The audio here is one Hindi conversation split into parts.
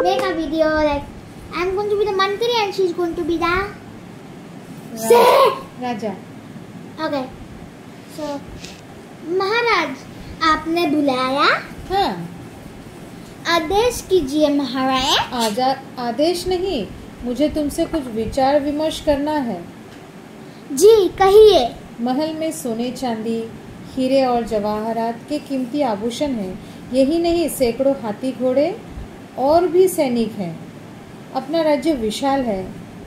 make a video like I'm going to be the Mantri and she's going to be the Raja. Okay. So महाराज आपने बुलाया? हाँ। आदेश कीजिए महाराज। आदेश नहीं, मुझे तुमसे कुछ विचार विमर्श करना है। जी कहिए। महल में सोने चांदी, हीरे और जवाहरात के कीमती आभूषण हैं। यही नहीं, सैकड़ों हाथी घोड़े और भी सैनिक हैं। अपना राज्य विशाल है,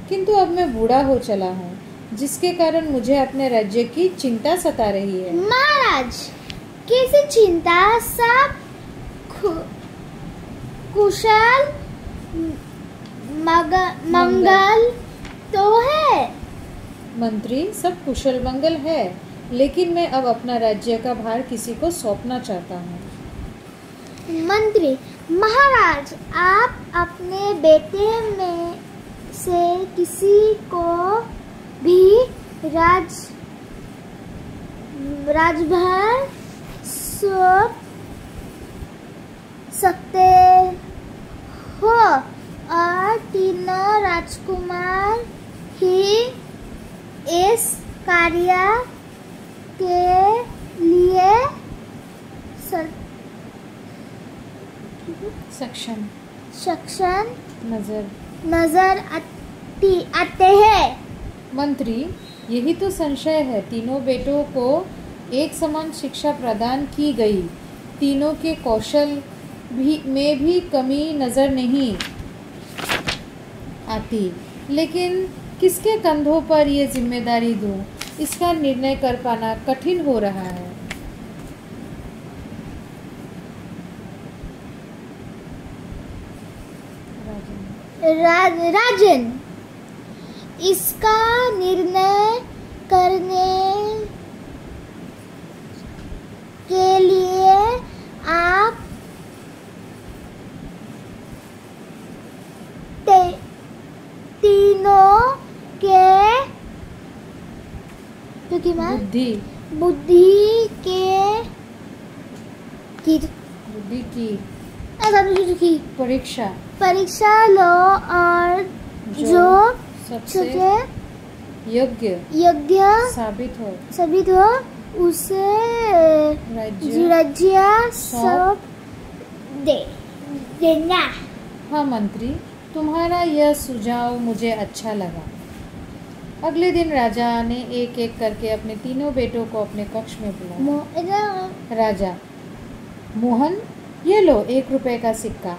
किंतु अब मैं बूढ़ा हो चला हूँ, जिसके कारण मुझे अपने राज्य की चिंता सता रही है। महाराज कैसी चिंता? सब कुशल मंगल तो है। मंत्री, सब कुशल मंगल है, लेकिन मैं अब अपना राज्य का भार किसी को सौंपना चाहता हूँ। मंत्री महाराज, आप अपने बेटे में से किसी को भी राजभार सौंप सकते हो और तीनों राजकुमार ही इस कार्य के लिए सक्षम नजर आते हैं। मंत्री, यही तो संशय है। तीनों बेटों को एक समान शिक्षा प्रदान की गई, तीनों के कौशल में भी कमी नजर नहीं आती, लेकिन किसके कंधों पर ये जिम्मेदारी दूं, इसका निर्णय कर पाना कठिन हो रहा है। राजन, इसका निर्णय करने के लिए आप तीनों के बुद्धि की परीक्षा लो और जो सबसे योग्य साबित हो उसे राज्य सौंप देना। हाँ मंत्री, तुम्हारा यह सुझाव मुझे अच्छा लगा। अगले दिन राजा ने एक एक करके अपने तीनों बेटों को अपने कक्ष में बुलाया। राजा, मोहन, ये लो 1 रुपए का सिक्का।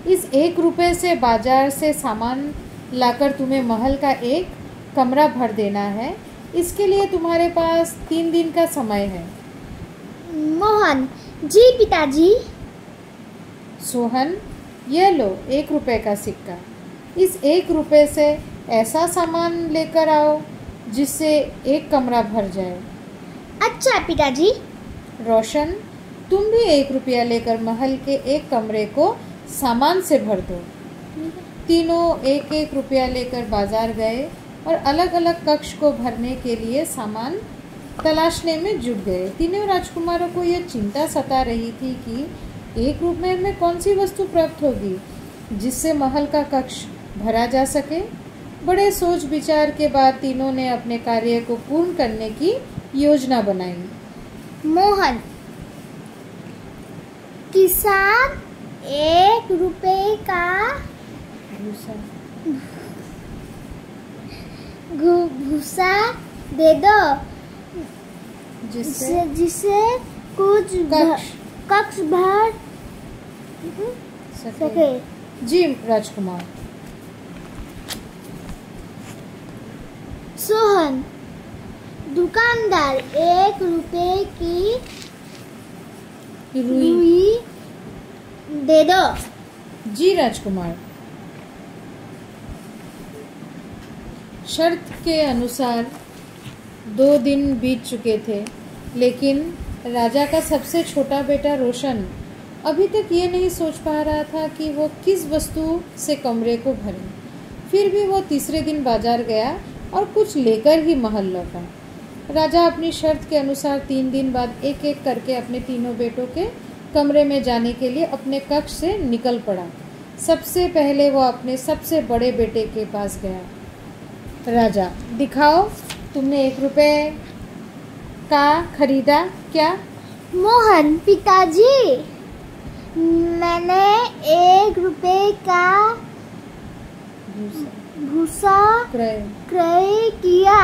इस 1 रुपए से बाजार से सामान लाकर तुम्हें महल का एक कमरा भर देना है। इसके लिए तुम्हारे पास 3 दिन का समय है। मोहन जी पिताजी। सोहन, ये लो 1 रुपए का सिक्का। इस 1 रुपए से ऐसा सामान लेकर आओ जिससे एक कमरा भर जाए। अच्छा पिताजी। रोशन, तुम भी 1 रुपया लेकर महल के एक कमरे को सामान से भर दो। तीनों 1-1 रुपया लेकर बाजार गए और अलग अलग कक्ष को भरने के लिए सामान तलाशने में जुट गए। तीनों राजकुमारों को यह चिंता सता रही थी कि 1 रुपये में कौन सी वस्तु प्राप्त होगी जिससे महल का कक्ष भरा जा सके। बड़े सोच विचार के बाद तीनों ने अपने कार्य को पूर्ण करने की योजना बनाई। मोहन, किसान 1 रुपए का भूसा दे दो जिससे कुछ कक्ष भर सके। जी राजकुमार। सोहन, दुकानदार 1 रुपए की रुई दे दो। जी राजकुमार। शर्त के अनुसार 2 दिन बीत चुके थे, लेकिन राजा का सबसे छोटा बेटा रोशन अभी तक ये नहीं सोच पा रहा था कि वो किस वस्तु से कमरे को भरे। फिर भी वो तीसरे दिन बाजार गया और कुछ लेकर ही महल लौटा। राजा अपनी शर्त के अनुसार 3 दिन बाद एक एक करके अपने तीनों बेटों के कमरे में जाने के लिए अपने कक्ष से निकल पड़ा। सबसे पहले वो अपने सबसे बड़े बेटे के पास गया। राजा, दिखाओ, तुमने 1 रुपए का खरीदा क्या? मोहन, पिताजी, मैंने 1 रुपए का भूसा क्रय किया,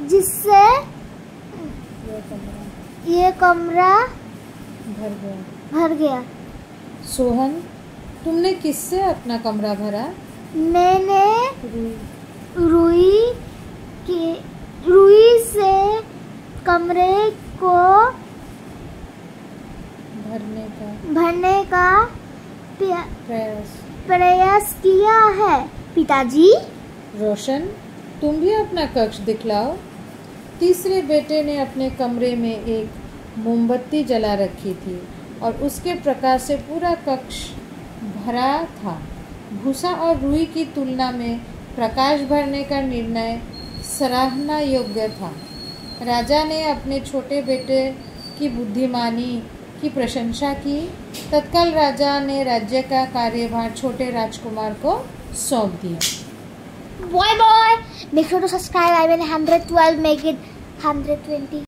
जिससे ये कमरा भर गया। सोहन, तुमने किससे अपना कमरा भरा? मैंने रुई से कमरे को भरने का प्रयास किया है, पिताजी। रोशन, तुम भी अपना कक्ष दिखलाओ। तीसरे बेटे ने अपने कमरे में एक मोमबत्ती जला रखी थी और उसके प्रकाश से पूरा कक्ष भरा था। भूसा और रुई की तुलना में प्रकाश भरने का निर्णय सराहना योग्य था। राजा ने अपने छोटे बेटे की बुद्धिमानी की प्रशंसा की। तत्काल राजा ने राज्य का कार्यभार छोटे राजकुमार को सौंप दिया। Bye bye. Make sure to subscribe. I will 112 make it 120.